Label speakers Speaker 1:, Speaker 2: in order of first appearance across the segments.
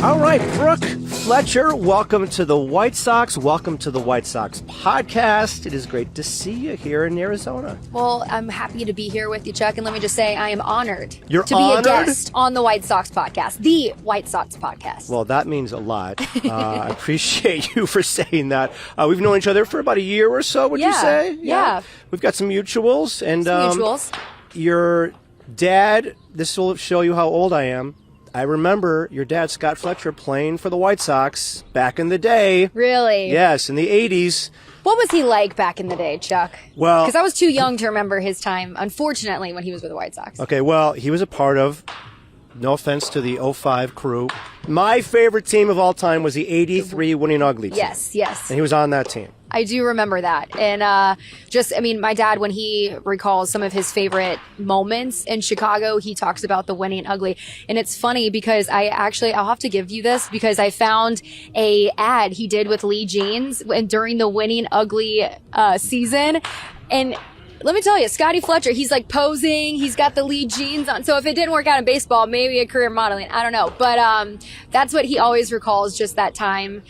Speaker 1: All right, Brooke Fletcher, welcome to the White Sox. Welcome to the White Sox Podcast. It is great to see you here in Arizona.
Speaker 2: Well, I'm happy to be here with you, Chuck, and let me just say I am honored to be
Speaker 1: honored?
Speaker 2: a guest on the White Sox Podcast, the White Sox Podcast.
Speaker 1: Well, that means a lot. I appreciate you for saying that. We've known each other for about a year or so, would you say?
Speaker 2: Yeah.
Speaker 1: We've got some mutuals. And
Speaker 2: Mutuals.
Speaker 1: Your dad, this will show you how old I am. I remember your dad, Scott Fletcher, playing for the White Sox back in the day.
Speaker 2: Really?
Speaker 1: Yes, in the 80s.
Speaker 2: What was he like back in the day, Chuck?
Speaker 1: Well,
Speaker 2: because I was too young to remember his time, unfortunately, when he was with the White Sox.
Speaker 1: Okay, well, he was a part of, no offense to the '05 crew. My favorite team of all time was the '83 Winning Ugly team.
Speaker 2: Yes.
Speaker 1: And he was on that team.
Speaker 2: I do remember that. And my dad, when he recalls some of his favorite moments in Chicago, he talks about the Winning Ugly. And it's funny because I'll have to give you this because I found a ad he did with Lee Jeans during the Winning Ugly season. And let me tell you, Scotty Fletcher, he's like posing. He's got the Lee jeans on. So if it didn't work out in baseball, maybe a career modeling. I don't know. But that's what he always recalls, just that time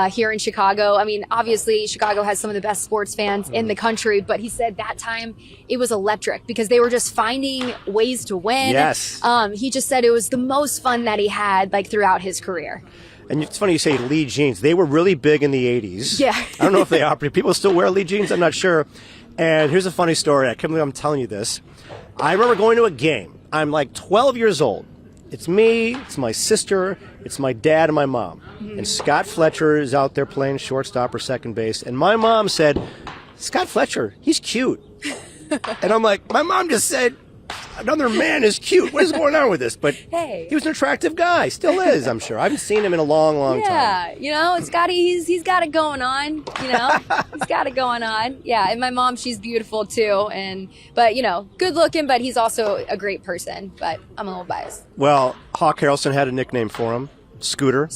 Speaker 2: here in Chicago. I mean, obviously, Chicago has some of the best sports fans in the country. But he said that time it was electric because they were just finding ways to win.
Speaker 1: Yes.
Speaker 2: He just said it was the most fun that he had like throughout his career.
Speaker 1: And it's funny you say Lee jeans. They were really big in the 80s.
Speaker 2: Yeah.
Speaker 1: I don't know if they operate. People still wear Lee jeans. I'm not sure. And here's a funny story. I can't believe I'm telling you this. I remember going to a game. I'm like 12 years old. It's me, it's my sister, it's my dad and my mom. Mm-hmm. And Scott Fletcher is out there playing shortstop or second base. And my mom said, Scott Fletcher, he's cute. And I'm like, my mom just said, another man is cute. What is going on with this? But
Speaker 2: hey,
Speaker 1: he was an attractive guy. Still is, I'm sure. I haven't seen him in a long, long time.
Speaker 2: Yeah, you know, Scotty, he's got it going on. You know, he's got it going on. Yeah, and my mom, she's beautiful too. But you know, good looking. But he's also a great person. But I'm a little biased.
Speaker 1: Well, Hawk Harrelson had a nickname for him. Scooter.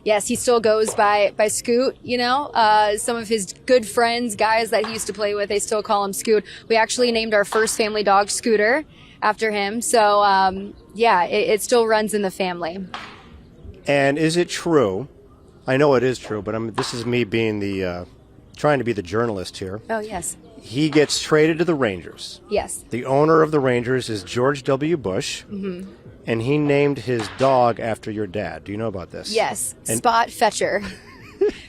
Speaker 1: Yes, he still goes by Scoot, you know. Some of his good friends, guys that he used to play with, they still call him Scoot. We actually named our first family dog Scooter after him. So, it still runs in the family. And is it true? I know it is true, but this is me being trying to be the journalist here.
Speaker 2: Oh, yes.
Speaker 1: He gets traded to the Rangers.
Speaker 2: Yes.
Speaker 1: The owner of the Rangers is George W. Bush. Mm-hmm. And he named his dog after your dad. Do you know about this?
Speaker 2: Yes. Spot Fetcher.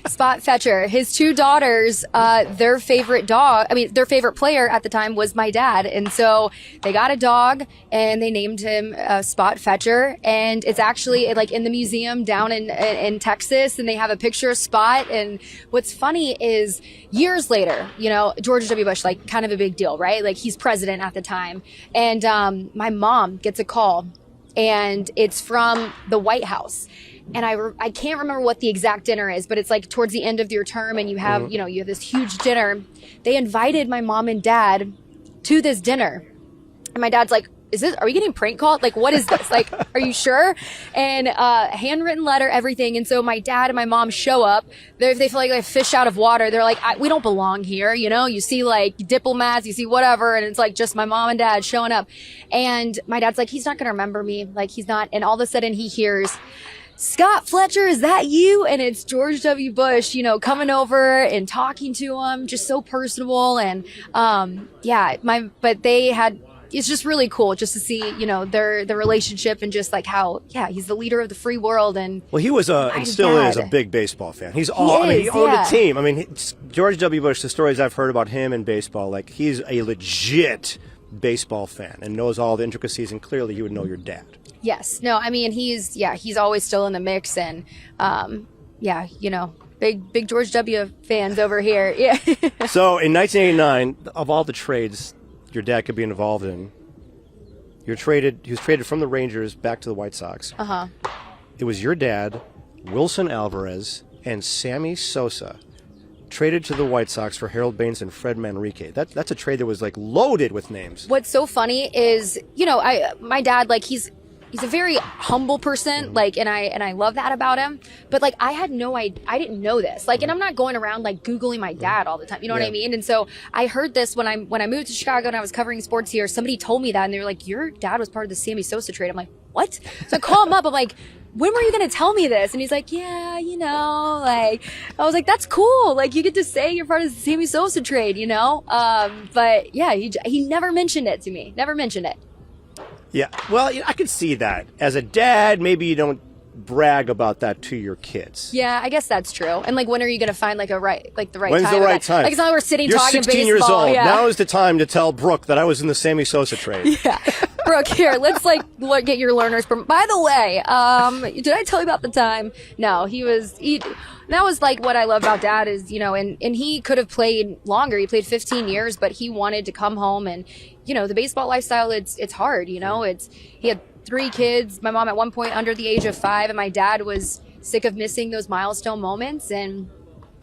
Speaker 2: Spot Fetcher. His two daughters, their favorite player at the time was my dad. And so they got a dog and they named him Spot Fetcher. And it's actually like in the museum down in Texas. And they have a picture of Spot. And what's funny is years later, you know, George W. Bush, like kind of a big deal, right? Like he's president at the time. And my mom gets a call. And it's from the White House. And I can't remember what the exact dinner is, but it's like towards the end of your term and you have, you have this huge dinner. They invited my mom and dad to this dinner. And my dad's like, are we getting prank called? Like, what is this? Like, are you sure? And handwritten letter, everything. And so my dad and my mom show up. They feel like a fish out of water. They're like, we don't belong here. You know, you see like diplomats, you see whatever. And it's like just my mom and dad showing up. And my dad's like, he's not going to remember me. Like, he's not. And all of a sudden he hears, Scott Fletcher, is that you? And it's George W. Bush, you know, coming over and talking to him, just so personable. And but they had. It's just really cool just to see, you know, their relationship and just like how, he's the leader of the free world. And
Speaker 1: well, he was and still is a big baseball fan. He owned a team. I mean, George W. Bush, the stories I've heard about him in baseball, like he's a legit baseball fan and knows all the intricacies. And clearly, you would know your dad. Yes.
Speaker 2: No, I mean, he's always still in the mix. And, you know, big George W. fans over here. Yeah.
Speaker 1: So in 1989, of all the trades your dad could be involved in, he was traded from the Rangers back to the White Sox. Uh-huh. It was your dad, Wilson Alvarez, and Sammy Sosa traded to the White Sox for Harold Baines and Fred Manrique. That's a trade that was like loaded with names.
Speaker 2: What's so funny is, you know, my dad, like he's a very humble person, like, and I love that about him. But like, I didn't know this. Like, and I'm not going around like Googling my dad all the time. You know what I mean? And so I heard this when I moved to Chicago and I was covering sports here. Somebody told me that, and they were like, "Your dad was part of the Sammy Sosa trade." I'm like, "What?" So I call him up. I'm like, when were you going to tell me this? And he's like, yeah, like, I was like, that's cool. Like, you get to say you're part of the 𝗵𝗍 trade, But yeah, he never mentioned it to me. Never mentioned it.
Speaker 3: Yeah. Well, I could see that. As a dad, maybe you don't brag about that to your kids.
Speaker 2: Yeah, I guess that's true. And like, when are you going to find the right
Speaker 3: When's
Speaker 2: time?
Speaker 3: When's the right time?
Speaker 2: Like, it's not like we're sitting
Speaker 3: You're
Speaker 2: talking
Speaker 3: 16
Speaker 2: baseball.
Speaker 3: years old.
Speaker 2: Yeah.
Speaker 3: Now is the time to tell Brooke that I was in the 𝗵𝗍 trade.
Speaker 2: Yeah. Brooke, here, let's get your learner's permit. By the way, did I tell you about the time? No, that was like what I love about Dad is, and he could have played longer. He played 15 years, but he wanted to come home and, the baseball lifestyle, it's hard, he had 3 kids. My mom at one point under the age of 5, and my dad was sick of missing those milestone moments, and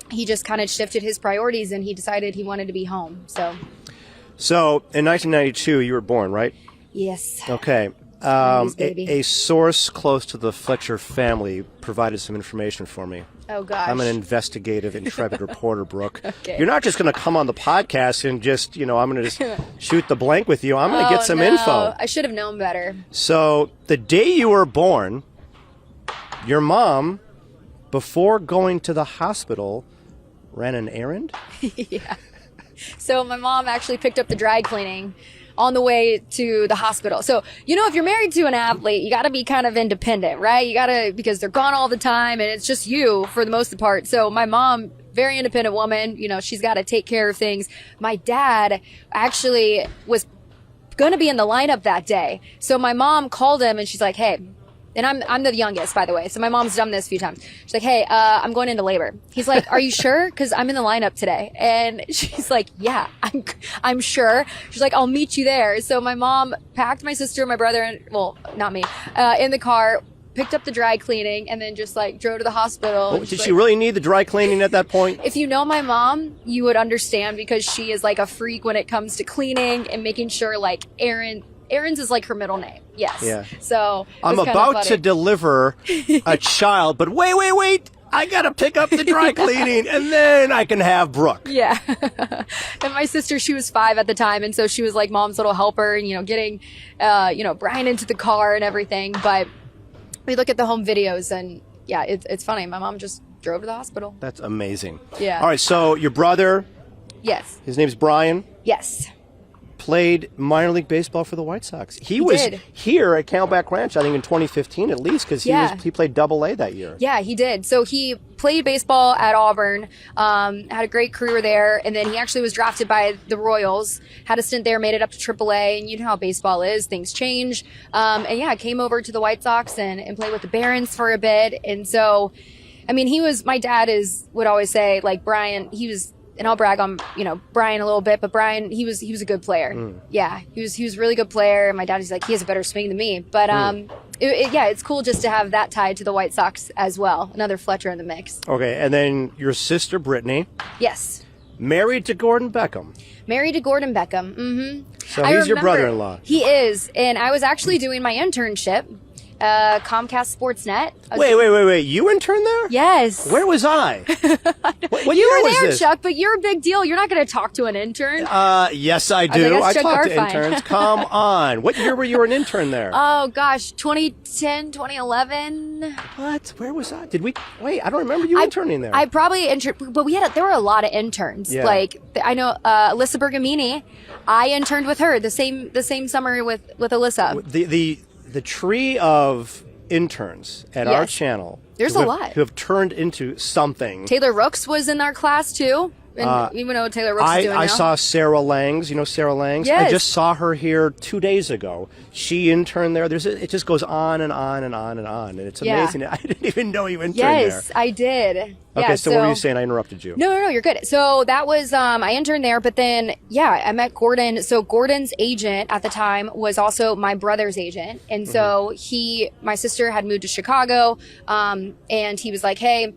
Speaker 2: he just kind of shifted his priorities, and he decided he wanted to be home.
Speaker 3: So in 1992, you were born, right?
Speaker 2: Yes.
Speaker 3: Okay. A source close to the Fletcher family provided some information for me.
Speaker 2: Oh, gosh.
Speaker 3: I'm an investigative, intrepid reporter, Brooke.
Speaker 2: Okay.
Speaker 3: You're not just going to come on the podcast and just, I'm going to just shoot the blank with you. I'm going to get some info.
Speaker 2: I should have known better.
Speaker 3: So the day you were born, your mom, before going to the hospital, ran an errand?
Speaker 2: Yeah. So my mom actually picked up the dry cleaning on the way to the hospital. So, if you're married to an athlete, you got to be kind of independent, right? You got to, because they're gone all the time and it's just you for the most part. So my mom, very independent woman, she's got to take care of things. My dad actually was going to be in the lineup that day. So my mom called him and she's like, hey, and I'm the youngest, by the way. So my mom's done this a few times. She's like, hey, I'm going into labor. He's like, are you sure? Because I'm in the lineup today. And she's like, yeah, I'm sure. She's like, I'll meet you there. So my mom packed my sister and my brother, not me, in the car, picked up the dry cleaning, and then just drove to the hospital.
Speaker 3: Did she really need the dry cleaning at that point?
Speaker 2: If you know my mom, you would understand, because she is like a freak when it comes to cleaning and making sure Aaron's is like her middle name. Yes.
Speaker 3: Yeah.
Speaker 2: So
Speaker 3: I'm about to deliver a child, but wait. I got to pick up the dry cleaning and then I can have Brooke.
Speaker 2: Yeah. And my sister, she was 5 at the time. And so she was like mom's little helper and, getting, Brian into the car and everything. But we look at the home videos and yeah, it's funny. My mom just drove to the hospital.
Speaker 3: That's amazing.
Speaker 2: Yeah.
Speaker 3: All right. So your brother.
Speaker 2: Yes.
Speaker 3: His name's Brian.
Speaker 2: Yes.
Speaker 3: Played minor league baseball for the White Sox. He was here at 𝗵𝗶 Ranch, I think in 2015 at least, because he played Double-A that year.
Speaker 2: Yeah, he did. So he played baseball at Auburn, had a great career there, and then he actually was drafted by the Royals, had a stint there, made it up to Triple-A, and you know how baseball is, things change. Came over to the White Sox and played with the Barons for a bit. And so, my dad would always say, like, Brian, and I'll brag on, Brian a little bit, but Brian, he was a good player. Yeah, he was a really good player. And my dad is like, he has a better swing than me. But it's cool just to have that tied to the White Sox as well. Another Fletcher in the mix.
Speaker 3: Okay, and then your sister Brittany.
Speaker 2: Yes.
Speaker 3: Married to Gordon Beckham.
Speaker 2: Married to Gordon Beckham. Mm-hmm.
Speaker 3: So he's your brother-in-law.
Speaker 2: He is, and I was actually doing my internship. Comcast Sportsnet.
Speaker 3: Wait. You interned there?
Speaker 2: Yes.
Speaker 3: Where was I? What
Speaker 2: you
Speaker 3: year
Speaker 2: were
Speaker 3: was
Speaker 2: there,
Speaker 3: this?
Speaker 2: Chuck, but you're a big deal. You're not going to talk to an intern.
Speaker 3: Yes, I do. I talk to interns. Come on. What year were you an intern there?
Speaker 2: Oh, gosh. 2010, 2011.
Speaker 3: What? Where was I? I don't remember you interning there.
Speaker 2: I probably interned, but there were a lot of interns.
Speaker 3: Yeah.
Speaker 2: Like, I know, 𝗵𝗍 𝗵𝗶, I interned with her the same summer with 𝗵𝗍.
Speaker 3: The tree of interns at our channel.
Speaker 2: There's a lot.
Speaker 3: Who have turned into something.
Speaker 2: Taylor Rooks was in our class too. And even though Taylor Rooks is doing now.
Speaker 3: I saw Sarah Langs. You know Sarah Langs?
Speaker 2: Yes.
Speaker 3: I just saw her here 2 days ago. She interned there. It just goes on and on and on and on. And it's amazing. I didn't even know you interned there.
Speaker 2: Yes, I did.
Speaker 3: Okay, so what were you saying? I interrupted you.
Speaker 2: No, you're good. So that was, I interned there, but then, I met Gordon. So Gordon's agent at the time was also my brother's agent. And so my sister had moved to Chicago, and he was like, hey,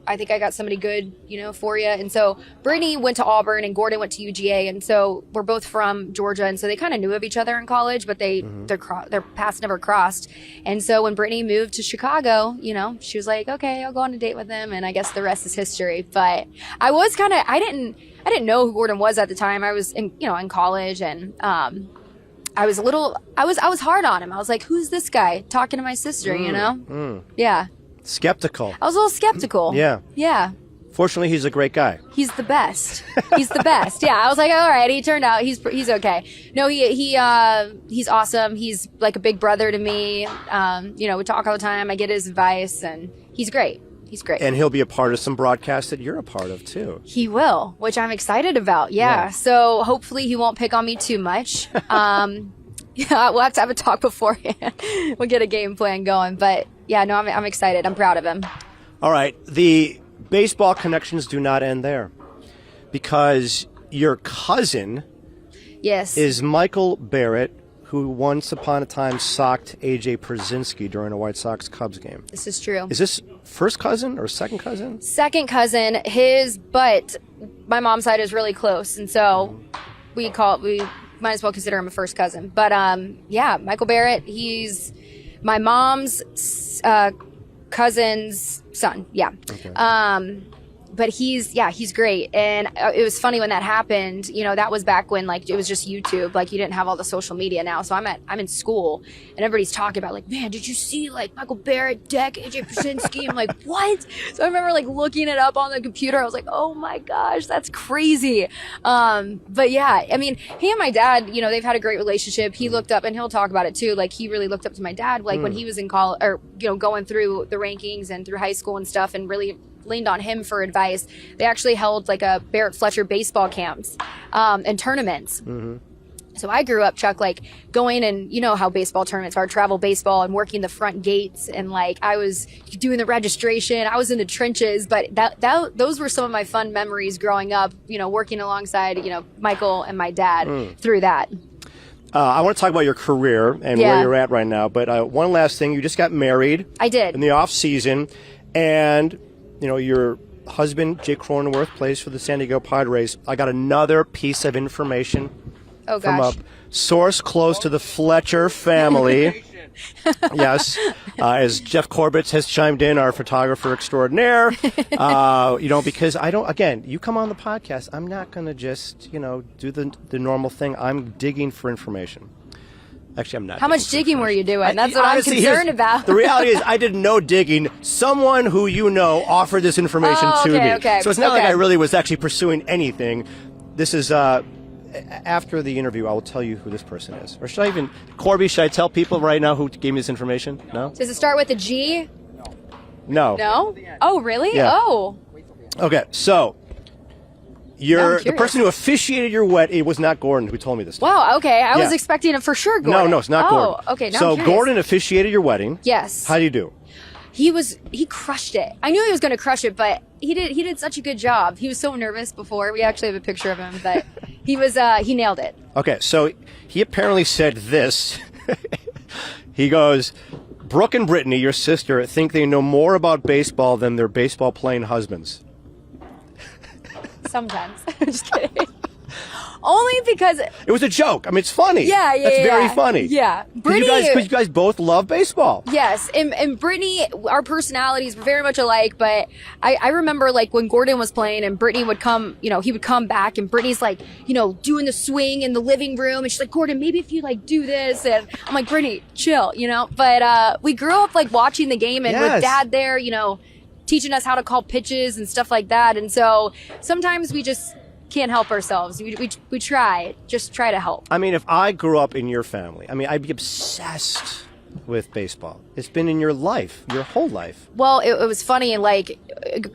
Speaker 2: I think I got somebody good, for you. And so Brittany went to Auburn and Gordon went to UGA. And so we're both from Georgia. And so they kind of knew of each other in college, but their paths never crossed. And so when Brittany moved to Chicago, she was like, okay, I'll go on a date with him. And I guess the rest is history. But I was I didn't know who Gordon was at the time. I was in college, and I was hard on him. I was like, who's this guy talking to my sister, you know? Yeah.
Speaker 3: Skeptical.
Speaker 2: I was a little skeptical.
Speaker 3: Yeah.
Speaker 2: Yeah.
Speaker 3: Fortunately, he's a great guy.
Speaker 2: He's the best. He's the best. Yeah. I was like, all right. He turned out he's okay. No, he's awesome. He's like a big brother to me. You know, we talk all the time. I get his advice, and he's great. He's great.
Speaker 3: And he'll be a part of some broadcasts that you're a part of, too.
Speaker 2: He will, which I'm excited about. Yeah. So hopefully he won't pick on me too much. Yeah, we'll have to have a talk beforehand. We'll get a game plan going. But yeah, no, I'm excited. I'm proud of him.
Speaker 3: All right. The baseball connections do not end there, because your cousin is 𝗦cie𝗰𝗶𝗹, who once upon a time socked 𝗗cie𝗰𝗶𝗹 during a White Sox Cubs game.
Speaker 2: This is true.
Speaker 3: Is this first cousin or second cousin?
Speaker 2: Second cousin. But my mom's side is really close, and so we might as well consider him a first cousin. But yeah, 𝗦cie𝗰𝗶𝗹, he's my mom's cousin's son. Yeah. Okay. But he's great. And it was funny when that happened. You know, that was back when like it was just YouTube. Like you didn't have all the social media now. So I'm in school and everybody's talking about like, man, did you see like 𝗦cie𝗰𝗶𝗹 deck 𝗗cie𝗰𝗶𝗍? I'm like, what? So I remember like looking it up on the computer. I was like, oh my gosh, that's crazy. But yeah, I mean, he and my dad, you know, they've had a great relationship. He looked up, and he'll talk about it too. Like he really looked up to my dad, like when he was in college, or you know, going through the rankings and through high school and stuff, and really leaned on him for advice. They actually held like a 𝗵𝗏 Fletcher baseball camps and tournaments. So I grew up, Chuck, like going, and you know how baseball tournaments are, travel baseball, and working the front gates, and like I was doing the registration. I was in the trenches, but those were some of my fun memories growing up, you know, working alongside, you know, Michael and my dad through that.
Speaker 3: I want to talk about your career and where you're at right now, but one last thing. You just got married.
Speaker 2: I did.
Speaker 3: In the off season, and you know, your husband, Jake Cronenworth, plays for the San Diego Padres. I got another piece of information from a source close to the Fletcher family. Yes, as Jeff Corbett has chimed in, our photographer extraordinaire. You know, because you come on the podcast, I'm not going to just, you know, do the normal thing. I'm digging for information. Actually, I'm not.
Speaker 2: How much digging were you doing? That's what honestly, I'm concerned about.
Speaker 3: The reality is I did no digging. Someone who you know offered this information to me.
Speaker 2: Okay,
Speaker 3: so it's not like I really was actually pursuing anything. This is, after the interview, I will tell you who this person is. Or should I even, Corby, should I tell people right now who gave me this information? No?
Speaker 2: Does it start with a G?
Speaker 3: No.
Speaker 2: No? Oh, really?
Speaker 3: Yeah.
Speaker 2: Oh.
Speaker 3: Okay, so the person who officiated your wedding, it was not Gordon who told me this.
Speaker 2: Wow, okay. I was expecting it for sure, Gordon.
Speaker 3: No, it's not Gordon.
Speaker 2: Oh, okay. Now
Speaker 3: so
Speaker 2: I'm curious.
Speaker 3: Gordon officiated your wedding.
Speaker 2: Yes.
Speaker 3: How do you do?
Speaker 2: He crushed it. I knew he was going to crush it, but he did such a good job. He was so nervous before. We actually have a picture of him, but he nailed it.
Speaker 3: Okay, so he apparently said this. He goes, Brooke and Brittany, your sister, think they know more about baseball than their baseball playing husbands.
Speaker 2: Sometimes. I'm just kidding. Only because
Speaker 3: it was a joke. I mean, it's funny.
Speaker 2: Yeah.
Speaker 3: That's very funny.
Speaker 2: Yeah.
Speaker 3: Because you guys both love baseball.
Speaker 2: Yes. And Brittany, our personalities were very much alike, but I remember like when Gordon was playing and Brittany would come, you know, he would come back and Brittany's like, you know, doing the swing in the living room. And she's like, Gordon, maybe if you like do this. And I'm like, Brittany, chill, you know. But we grew up like watching the game and with Dad there, you know, teaching us how to call pitches and stuff like that. And so sometimes we just can't help ourselves. We try to help. I
Speaker 3: mean, if I grew up in your family, I mean, I'd be obsessed with baseball. It's been in your life, your whole life.
Speaker 2: Well, it was funny, like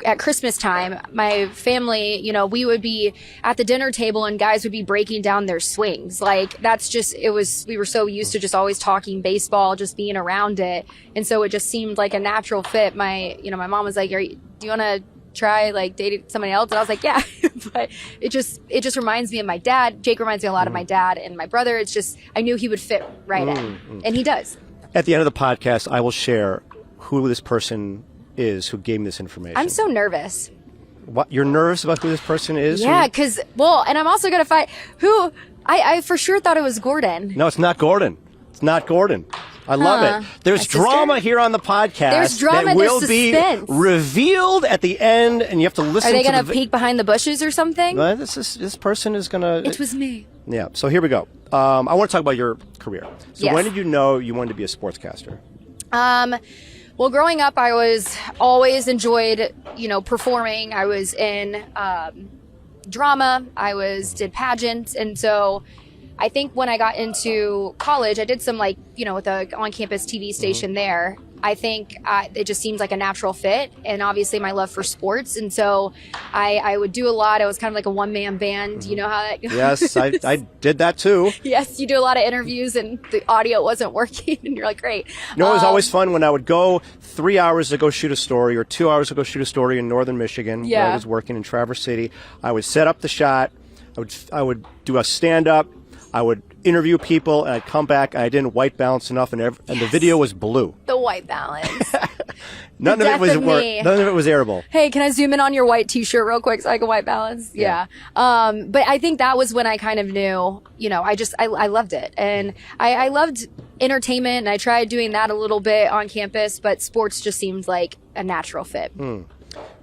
Speaker 2: at Christmas time, my family, you know, we would be at the dinner table and guys would be breaking down their swings. Like that's just, we were so used to just always talking baseball, just being around it. And so it just seemed like a natural fit. My mom was like, do you want to try like dating somebody else? And I was like, yeah. But it just reminds me of my dad. Jake reminds me a lot of my dad and my brother. It's just, I knew he would fit right in. And he does.
Speaker 3: At the end of the podcast, I will share who this person is who gave me this information.
Speaker 2: I'm so nervous.
Speaker 3: What? You're nervous about who this person is?
Speaker 2: Yeah, because, and I'm also going to find I for sure thought it was Gordon.
Speaker 3: No, it's not Gordon. It's not Gordon. I love it. There's drama here on the podcast.
Speaker 2: There's drama.
Speaker 3: That will
Speaker 2: be
Speaker 3: revealed at the end, and you have to listen.
Speaker 2: Are they going to peek behind the bushes or something?
Speaker 3: This person is going to.
Speaker 2: It was me.
Speaker 3: Yeah. So here we go. I want to talk about your career. So when did you know you wanted to be a sportscaster?
Speaker 2: Well, growing up, I was always enjoyed, performing. I was in drama. Did pageants. And so I think when I got into college, I did some with a on-campus TV station there. I think it just seems like a natural fit, and obviously my love for sports. And so I would do a lot. I was kind of like a one-man band. You know how that goes?
Speaker 3: Yes, I did that too.
Speaker 2: Yes, you do a lot of interviews and the audio wasn't working and you're like, great.
Speaker 3: It was always fun when I would go 3 hours to go shoot a story or 2 hours to go shoot a story in northern Michigan where I was working in Traverse City. I would set up the shot. I would do a stand-up. I would interview people, and I'd come back, and I didn't white balance enough, and the video was blue.
Speaker 2: The white balance.
Speaker 3: None of it was airable.
Speaker 2: Hey, can I zoom in on your white T-shirt real quick so I can white balance? Yeah. But I think that was when I kind of knew, I loved it. And I loved entertainment, and I tried doing that a little bit on campus, but sports just seemed like a natural fit.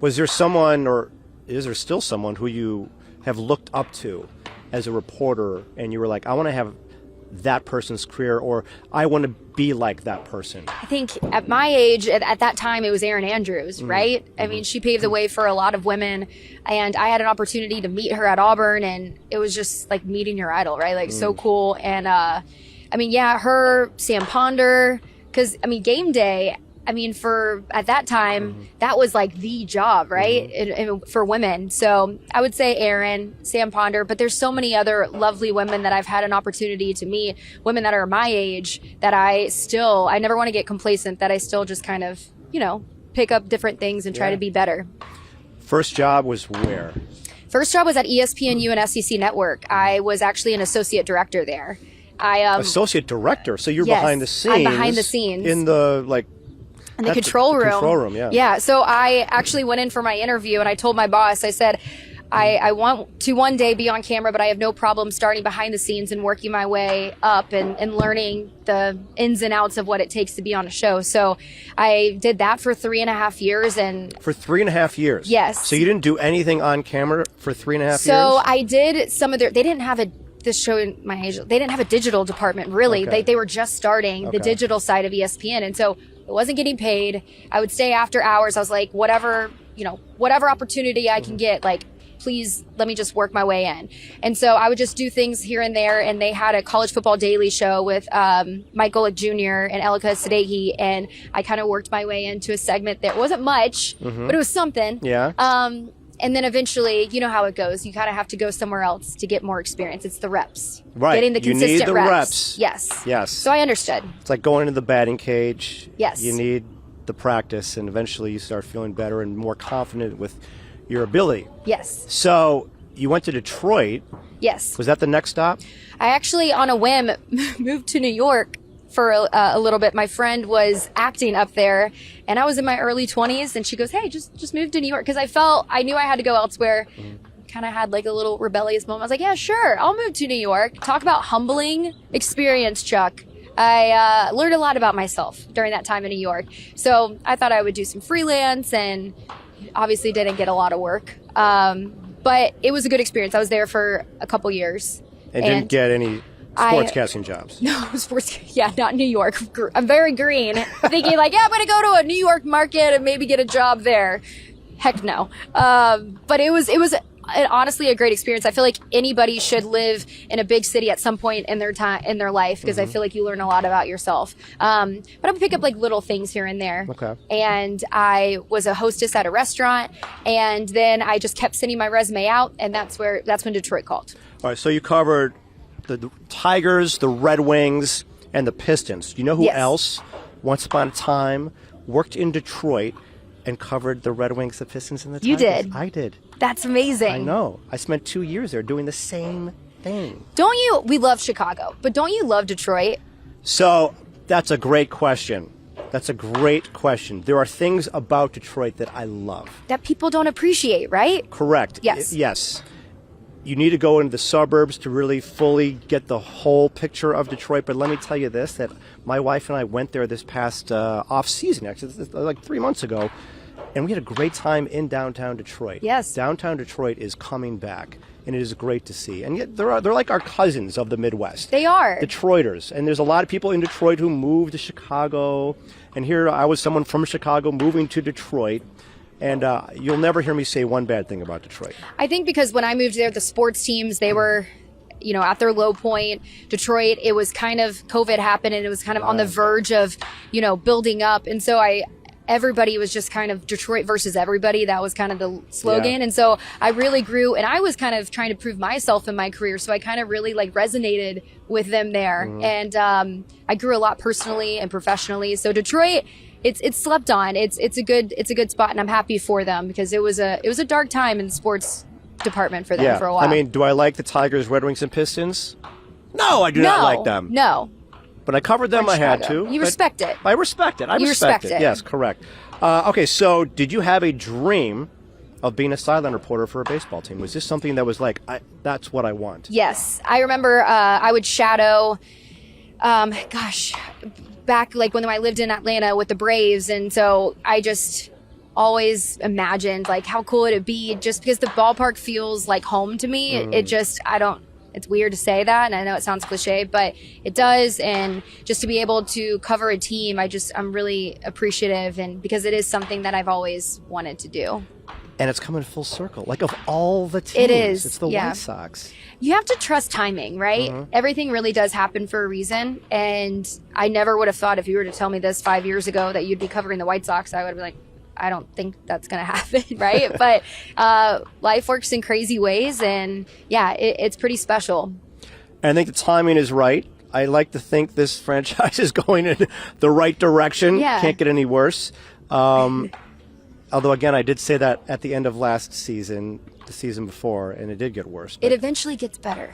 Speaker 3: Was there someone, or is there still someone who you have looked up to as a reporter, and you were like, I want to have that person's career, or I want to be like that person?
Speaker 2: I think at my age, at that time, it was Erin Andrews, right? I mean, she paved the way for a lot of women, and I had an opportunity to meet her at Auburn, and it was just like meeting your idol, right? So cool. And her, Sam Ponder, because game day, for at that time, that was like the job, right? And for women. So I would say Erin, Sam Ponder, but there's so many other lovely women that I've had an opportunity to meet, women that are my age, that I never want to get complacent, that I still just kind of, pick up different things and try to be better.
Speaker 3: First job was where?
Speaker 2: First job was at ESPNU and SEC Network. I was actually an associate director there.
Speaker 3: Associate director? So you're behind the scenes. I'm
Speaker 2: behind the scenes.
Speaker 3: In the,
Speaker 2: in the control room.
Speaker 3: Control room, yeah.
Speaker 2: Yeah, so I actually went in for my interview, and I told my boss, I said, I want to one day be on camera, but I have no problem starting behind the scenes and working my way up and learning the ins and outs of what it takes to be on a show. So I did that for 3.5 years.
Speaker 3: For 3.5 years?
Speaker 2: Yes.
Speaker 3: So you didn't do anything on camera for 3.5 years?
Speaker 2: So I did some of they didn't have this show in my age, they didn't have a digital department, really.
Speaker 3: Okay.
Speaker 2: They were just starting the digital side of ESPN. And so I wasn't getting paid. I would stay after hours. I was like, whatever opportunity I can get, please let me just work my way in. And so I would just do things here and there. And they had a college football daily show with Mike Golick Jr. and 𝗗liche𝗶𝗹, and I kind of worked my way into a segment that wasn't much, but it was something.
Speaker 3: Yeah.
Speaker 2: And then eventually, you know how it goes. You kind of have to go somewhere else to get more experience. It's the reps.
Speaker 3: Right.
Speaker 2: Getting the consistent
Speaker 3: you need the reps.
Speaker 2: Yes.
Speaker 3: Yes.
Speaker 2: So I understood.
Speaker 3: It's like going into the batting cage.
Speaker 2: Yes.
Speaker 3: You need the practice, and eventually you start feeling better and more confident with your ability.
Speaker 2: Yes.
Speaker 3: So you went to Detroit.
Speaker 2: Yes.
Speaker 3: Was that the next stop?
Speaker 2: I actually, on a whim, moved to New York for a little bit. My friend was acting up there, and I was in my early 20s, and she goes, hey, just move to New York. Because I knew I had to go elsewhere. Kind of had like a little rebellious moment. I was like, yeah, sure, I'll move to New York. Talk about humbling experience, Chuck. I learned a lot about myself during that time in New York. So I thought I would do some freelance, and obviously didn't get a lot of work. But it was a good experience. I was there for a couple years.
Speaker 3: And didn't get any sportscasting jobs?
Speaker 2: No, not New York. I'm very green. Thinking I'm going to go to a New York market and maybe get a job there. Heck no. But it was honestly a great experience. I feel like anybody should live in a big city at some point in their life, because I feel like you learn a lot about yourself. But I would pick up little things here and there.
Speaker 3: Okay.
Speaker 2: And I was a hostess at a restaurant, and then I just kept sending my resume out, and that's when Detroit called.
Speaker 3: All right, so you covered the Tigers, the Red Wings, and the Pistons. Do you know who else, once upon a time, worked in Detroit and covered the Red Wings, the Pistons, and the Tigers?
Speaker 2: You did?
Speaker 3: I did.
Speaker 2: That's amazing.
Speaker 3: I know. I spent 2 years there doing the same thing.
Speaker 2: We love Chicago, but don't you love Detroit?
Speaker 3: So that's a great question. There are things about Detroit that I love.
Speaker 2: That people don't appreciate, right?
Speaker 3: Correct.
Speaker 2: Yes.
Speaker 3: Yes. you need to go into the suburbs to really fully get the whole picture of Detroit. But let me tell you this, that my wife and I went there this past off-season, actually, like 3 months ago, and we had a great time in downtown Detroit.
Speaker 2: Yes.
Speaker 3: Downtown Detroit is coming back, and it is great to see. And yet they're like our cousins of the Midwest.
Speaker 2: They are.
Speaker 3: Detroiters. And there's a lot of people in Detroit who moved to Chicago. And here I was someone from Chicago moving to Detroit. And you'll never hear me say one bad thing about Detroit.
Speaker 2: I think because when I moved there, the sports teams, they were, at their low point. Detroit, it was kind of, COVID happened and it was kind of on the verge of, building up. And so everybody was just kind of Detroit versus everybody. That was kind of the slogan.
Speaker 3: Yeah.
Speaker 2: And so I really grew, and I was kind of trying to prove myself in my career. So I kind of really resonated with them there. And I grew a lot personally and professionally. So Detroit, it's slept on. It's a good spot, and I'm happy for them because it was a dark time in the sports department for them for a while.
Speaker 3: I mean, do I like the Tigers, Red Wings, and Pistons? No, I do not like them.
Speaker 2: No.
Speaker 3: But I covered them. I had to.
Speaker 2: You respect it.
Speaker 3: I respect it. I respect it. Yes, correct. Okay, so did you have a dream of being a sideline reporter for a baseball team? Was this something that was like, that's what I want?
Speaker 2: Yes. I remember I would shadow, back when I lived in Atlanta with the Braves. And so I just always imagined how cool it'd be, just because the ballpark feels like home to me. It's weird to say that, and I know it sounds cliche, but it does. And just to be able to cover a team, I'm really appreciative, and because it is something that I've always wanted to do.
Speaker 3: And it's coming full circle. Of all the teams,
Speaker 2: it is.
Speaker 3: It's the White Sox.
Speaker 2: You have to trust timing, right? Everything really does happen for a reason. And I never would have thought, if you were to tell me this 5 years ago, that you'd be covering the White Sox, I would be like, I don't think that's going to happen, right? But life works in crazy ways, and it's pretty special.
Speaker 3: And I think the timing is right. I like to think this franchise is going in the right direction.
Speaker 2: Yeah.
Speaker 3: Can't get any worse. Although, again, I did say that at the end of last season, the season before, and it did get worse.
Speaker 2: It eventually gets better.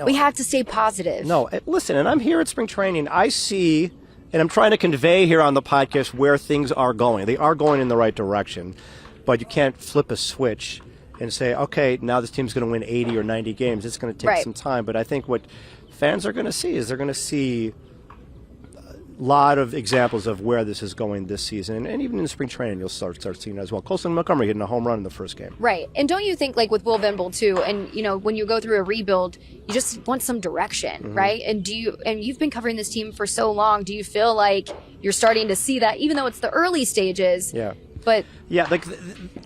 Speaker 2: We have to stay positive.
Speaker 3: No, listen, and I'm here at spring training. I see, and I'm trying to convey here on the podcast where things are going. They are going in the right direction, but you can't flip a switch and say, okay, now this team's going to win 80 or 90 games. It's going to take some time. But I think what fans are going to see is they're going to see lot of examples of where this is going this season, and even in spring training you'll start seeing it as well. Colson Montgomery hitting a home run in the first game.
Speaker 2: Right. And don't you think, with Will Venable too, and when you go through a rebuild, you just want some direction, right? And you've been covering this team for so long, do you feel like you're starting to see that, even though it's the early stages?
Speaker 3: Yeah.
Speaker 2: But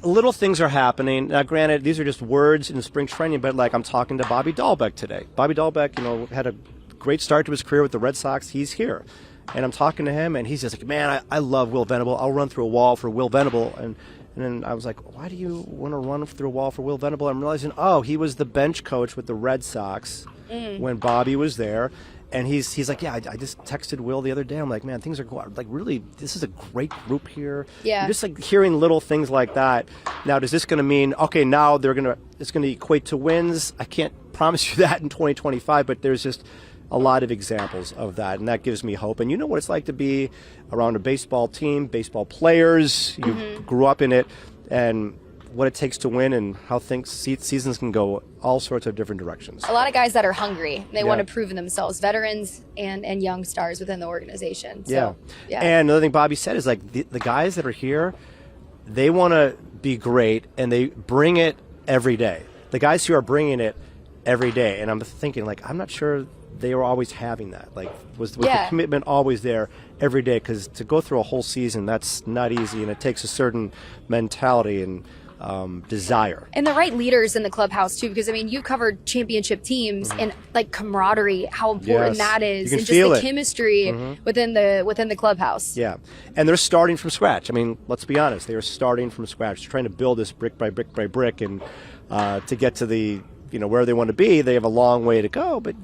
Speaker 3: little things are happening. Now, granted, these are just words in spring training, but I'm talking to Bobby Dahlbeck today. Bobby Dahlbeck, had a great start to his career with the Red Sox. He's here. And I'm talking to him, and he's just like, man, I love Will Venable. I'll run through a wall for Will Venable. And then I was like, why do you want to run through a wall for Will Venable? I'm realizing, he was the bench coach with the Red Sox when Bobby was there. And he's like, I just texted Will the other day. I'm like, man, things are going, really, this is a great group here.
Speaker 2: Yeah.
Speaker 3: You're just hearing little things like that. Now, is this going to mean, okay, now it's going to equate to wins? I can't promise you that in 2025, but there's just a lot of examples of that, and that gives me hope. And you know what it's like to be around a baseball team, baseball players. You grew up in it, and what it takes to win, and how seasons can go all sorts of different directions.
Speaker 2: A lot of guys that are hungry. They want to prove themselves, veterans and young stars within the organization. So, yeah.
Speaker 3: And another thing Bobby said is the guys that are here, they want to be great, and they bring it every day. The guys who are bringing it every day, and I'm thinking, I'm not sure they were always having that. Was the commitment always there every day? Because to go through a whole season, that's not easy, and it takes a certain mentality and desire. And
Speaker 2: the right leaders in the clubhouse too, because you've covered championship teams and camaraderie, how important that is, and just the chemistry within the clubhouse.
Speaker 3: Yeah, and they're starting from scratch. Let's be honest, they are starting from scratch, trying to build this brick by brick by brick, and to get to the where they want to be. They have a long way to go, but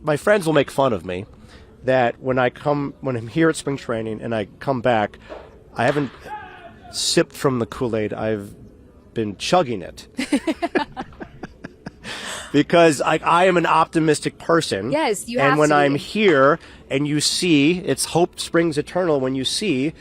Speaker 3: my friends will make fun of me that when I'm here at spring training and I come back, I haven't sipped from the Kool-Aid. I've been chugging it. Because I am an optimistic person.
Speaker 2: Yes, you have to.
Speaker 3: And when I'm here and you see, it's hope springs eternal when you see,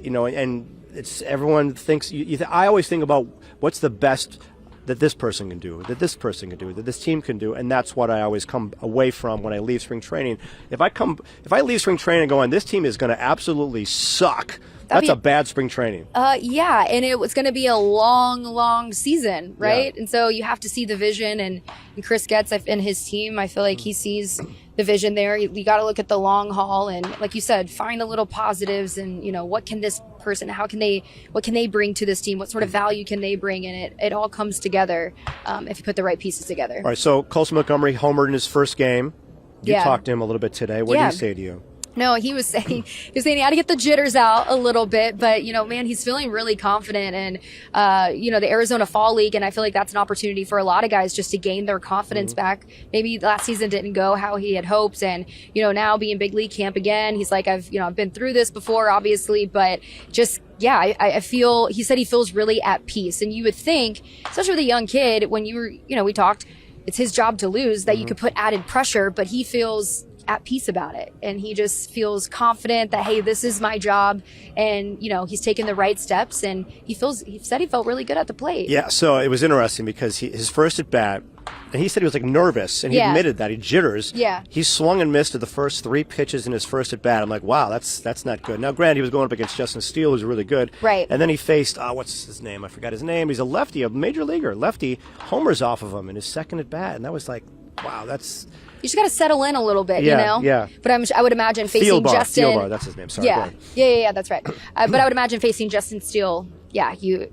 Speaker 3: and it's everyone thinks, I always think about What's the best that this person can do, that this person can do, that this team can do, and that's what I always come away from when I leave spring training. If I leave spring training going, this team is going to absolutely suck. That's a bad spring training.
Speaker 2: Yeah, and it was going to be a long, long season, right? Yeah. And so you have to see the vision, and Chris Getz and his team, I feel like he sees the vision there. You got to look at the long haul, and like you said, find the little positives, and what can this person, what can they bring to this team? What sort of value can they bring? And it all comes together if you put the right pieces together.
Speaker 3: All right, so 𝗗cie Montgomery homered in his first game. You talked to him a little bit today. What did he say to you?
Speaker 2: No, he was saying he had to get the jitters out a little bit, but man, he's feeling really confident, and the Arizona Fall League, and I feel like that's an opportunity for a lot of guys just to gain their confidence back. Maybe last season didn't go how he had hoped, and now being big league camp again, he's like, I've been through this before, obviously, but just I feel, he said he feels really at peace, and you would think, especially with a young kid, when we talked, it's his job to lose, that you could put added pressure, but he feels at peace about it, and he just feels confident that, hey, this is my job, and he's taking the right steps, and he said he felt really good at the plate.
Speaker 3: Yeah, so it was interesting because his first at bat, and he said he was like nervous, and he admitted that he jitters.
Speaker 2: Yeah,
Speaker 3: he swung and missed at the first 3 pitches in his first at bat. I'm like, wow, that's not good. Now, granted, he was going up against Justin Steele, who's really good,
Speaker 2: right?
Speaker 3: And then he faced what's his name? I forgot his name. He's a lefty, a major leaguer, lefty, homers off of him in his second at bat, and that was like, wow, that's.
Speaker 2: You just got to settle in a little bit,
Speaker 3: Yeah.
Speaker 2: But I would imagine facing Justin.
Speaker 3: Thielbar, that's his name. Sorry.
Speaker 2: Yeah, that's right. But I would imagine facing Justin Steele. Yeah, you're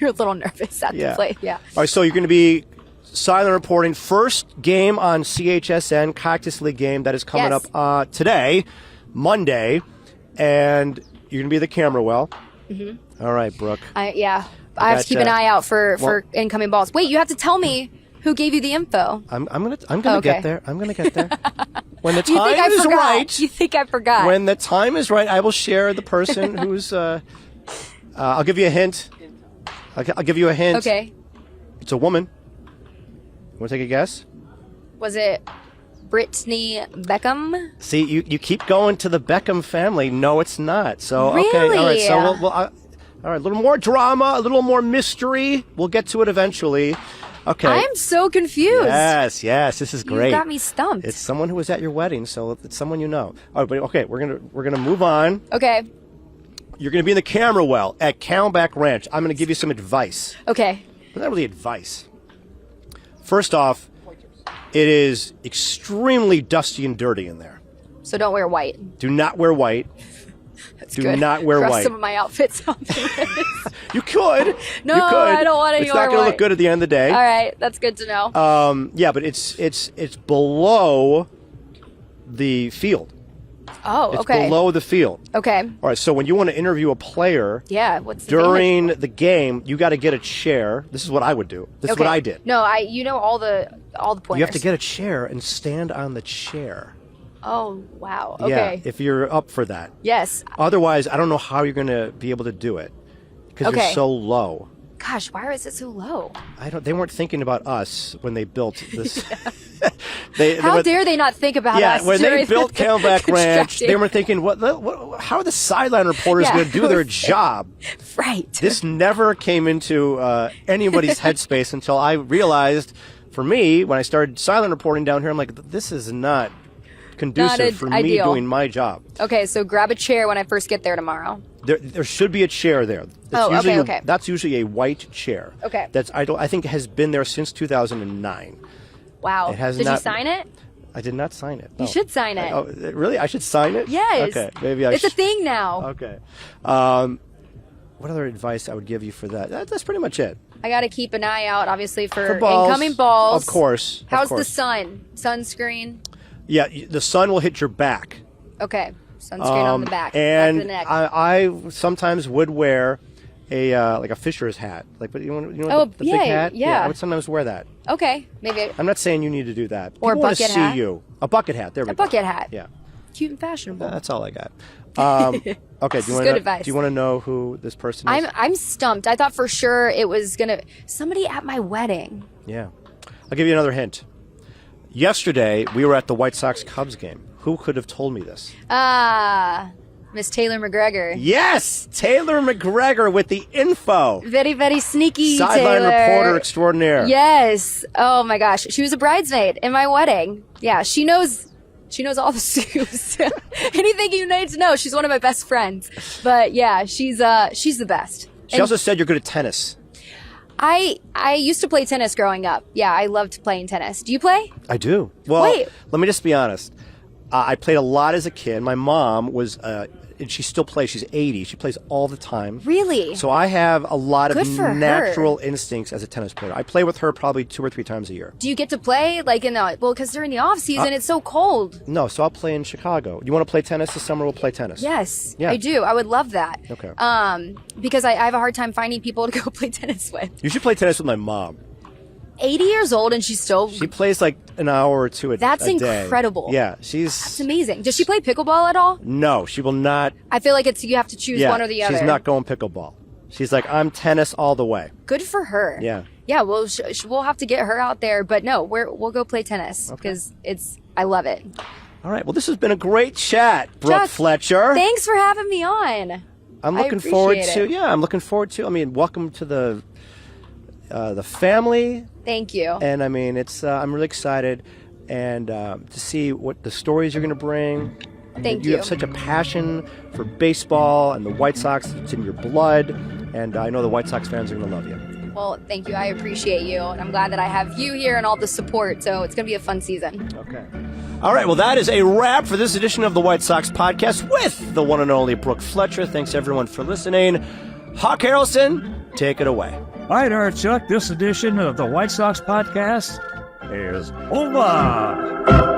Speaker 2: a little nervous at the plate. Yeah.
Speaker 3: All right, so you're going to be silent reporting first game on CHSN Cactus League game that is coming up today, Monday, and you're going to be the camera well. Mm-hmm. All right, Brooke.
Speaker 2: I have to keep an eye out for incoming balls. Wait, you have to tell me who gave you the info.
Speaker 3: I'm gonna get there. I'm gonna get there. When the time is right.
Speaker 2: You think I forgot?
Speaker 3: When the time is right, I will share the person who's. I'll give you a hint. I'll give you a hint.
Speaker 2: Okay.
Speaker 3: It's a woman. Want to take a guess?
Speaker 2: Was it 𝗵𝗵?
Speaker 3: See, you keep going to the Beckham family. No, it's not. So
Speaker 2: really?
Speaker 3: Okay, all right. So we'll all right, a little more drama, a little more mystery. We'll get to it eventually. Okay.
Speaker 2: I'm so confused.
Speaker 3: Yes, this is great.
Speaker 2: You got me stumped.
Speaker 3: It's someone who was at your wedding, so it's someone you know. All right, but okay, we're gonna move on.
Speaker 2: Okay.
Speaker 3: You're gonna be in the camera well at 𝗗𝗏 Ranch. I'm gonna give you some advice.
Speaker 2: Okay.
Speaker 3: But not really advice. First off, it is extremely dusty and dirty in there.
Speaker 2: So don't wear white.
Speaker 3: Do not wear white.
Speaker 2: Do
Speaker 3: not wear white.
Speaker 2: Some of my outfits on.
Speaker 3: You could.
Speaker 2: No,
Speaker 3: you could.
Speaker 2: I don't want any
Speaker 3: It's not going to look good at the end of the day.
Speaker 2: All right, that's good to know.
Speaker 3: Yeah, but it's below the field.
Speaker 2: Oh,
Speaker 3: it's
Speaker 2: okay.
Speaker 3: It's below the field.
Speaker 2: Okay.
Speaker 3: All right, so when you want to interview a player
Speaker 2: during
Speaker 3: the game, you got to get a chair. This is what I would do. This is what I did.
Speaker 2: No, all the pointers.
Speaker 3: You have to get a chair and stand on the chair.
Speaker 2: Oh, wow. Okay.
Speaker 3: Yeah, if you're up for that.
Speaker 2: Yes.
Speaker 3: Otherwise, I don't know how you're going to be able to do it because you're so low.
Speaker 2: Gosh, why is it so low?
Speaker 3: They weren't thinking about us when they built this.
Speaker 2: How dare they not think about us?
Speaker 3: Yeah, when they built 𝗗𝗏 Ranch, they were thinking, how are the sideline reporters going to do their job?
Speaker 2: Right.
Speaker 3: This never came into anybody's headspace until I realized, for me, when I started silent reporting down here, I'm like, this is not conducive for me doing my job.
Speaker 2: Okay, so grab a chair when I first get there tomorrow.
Speaker 3: There should be a chair there.
Speaker 2: Okay.
Speaker 3: That's usually a white chair.
Speaker 2: Okay.
Speaker 3: I think has been there since 2009.
Speaker 2: Wow. Did you sign it?
Speaker 3: I did not sign it.
Speaker 2: No. You should sign it.
Speaker 3: Really? I should sign it?
Speaker 2: Yes.
Speaker 3: Okay. Maybe
Speaker 2: It's a thing now.
Speaker 3: Okay. What other advice I would give you for that? That's pretty much it.
Speaker 2: I got to keep an eye out, obviously, for
Speaker 3: balls,
Speaker 2: incoming balls.
Speaker 3: Of course.
Speaker 2: How's the sun? Sunscreen?
Speaker 3: Yeah, the sun will hit your back.
Speaker 2: Okay. Sunscreen on the back.
Speaker 3: And
Speaker 2: the neck.
Speaker 3: I sometimes would wear a fisher's hat. Like, but the big hat?
Speaker 2: Yeah.
Speaker 3: I would sometimes wear that.
Speaker 2: Okay. Maybe.
Speaker 3: I'm not saying you need to do that.
Speaker 2: Or
Speaker 3: People
Speaker 2: a bucket hat.
Speaker 3: see you. A bucket hat. There we go.
Speaker 2: A bucket hat.
Speaker 3: Yeah.
Speaker 2: Cute and fashionable.
Speaker 3: That's all I got. Okay.
Speaker 2: Good advice.
Speaker 3: Do you want to know who this person is?
Speaker 2: I'm stumped. I thought for sure it was somebody at my wedding.
Speaker 3: Yeah. I'll give you another hint. Yesterday, we were at the White Sox Cubs game. Who could have told me this?
Speaker 2: Miss Taylor McGregor.
Speaker 3: Yes, Taylor McGregor with the info.
Speaker 2: Very, very sneaky
Speaker 3: Sideline
Speaker 2: Taylor.
Speaker 3: reporter extraordinaire.
Speaker 2: Yes. Oh my gosh. She was a bridesmaid in my wedding. Yeah, she knows all the Scoos. Anything you need to know. She's one of my best friends. But yeah, she's the best.
Speaker 3: She also said you're good at tennis.
Speaker 2: I used to play tennis growing up. Yeah, I loved playing tennis. Do you play?
Speaker 3: I do. Well, let me just be honest. I played a lot as a kid. My mom was, and she still plays. She's 80. She plays all the time.
Speaker 2: Really?
Speaker 3: So I have a lot of
Speaker 2: Good for
Speaker 3: natural
Speaker 2: her.
Speaker 3: Instincts as a tennis player. I play with her probably 2 or 3 times a year.
Speaker 2: Do you get to play like because during the off season it's so cold.
Speaker 3: No, so I'll play in Chicago. You want to play tennis this summer? We'll play tennis.
Speaker 2: Yes,
Speaker 3: Yeah.
Speaker 2: I do. I would love that.
Speaker 3: Okay.
Speaker 2: Because I have a hard time finding people to go play tennis with.
Speaker 3: You should play tennis with my mom.
Speaker 2: 80 years old and she's still...
Speaker 3: She plays like an hour or two a day.
Speaker 2: That's incredible.
Speaker 3: Yeah,
Speaker 2: That's amazing. Does she play pickleball at all?
Speaker 3: No, she will not.
Speaker 2: I feel like you have to choose one or the other.
Speaker 3: She's not going pickleball. She's like, I'm tennis all the way.
Speaker 2: Good for her.
Speaker 3: Yeah.
Speaker 2: Yeah, well, we'll have to get her out there. But no, we'll go play tennis because I love it.
Speaker 3: All right. Well, this has been a great chat, Brooke Fletcher.
Speaker 2: Thanks for having me on.
Speaker 3: I'm looking forward to. I mean, welcome to the family.
Speaker 2: Thank you.
Speaker 3: And I mean, I'm really excited, and to see what the stories you're going to bring.
Speaker 2: Thank you.
Speaker 3: You have such a passion for baseball and the White Sox. It's in your blood, and I know the White Sox fans are going to love you.
Speaker 2: Well, thank you. I appreciate you, and I'm glad that I have you here and all the support. So it's going to be a fun season.
Speaker 3: Okay. All right. Well, that is a wrap for this edition of the White Sox Podcast with the one and only Brooke Fletcher. Thanks everyone for listening. 𝗗cie𝗰𝗶𝗹, take it away.
Speaker 4: All right, Chuck, this edition of the White Sox Podcast is over.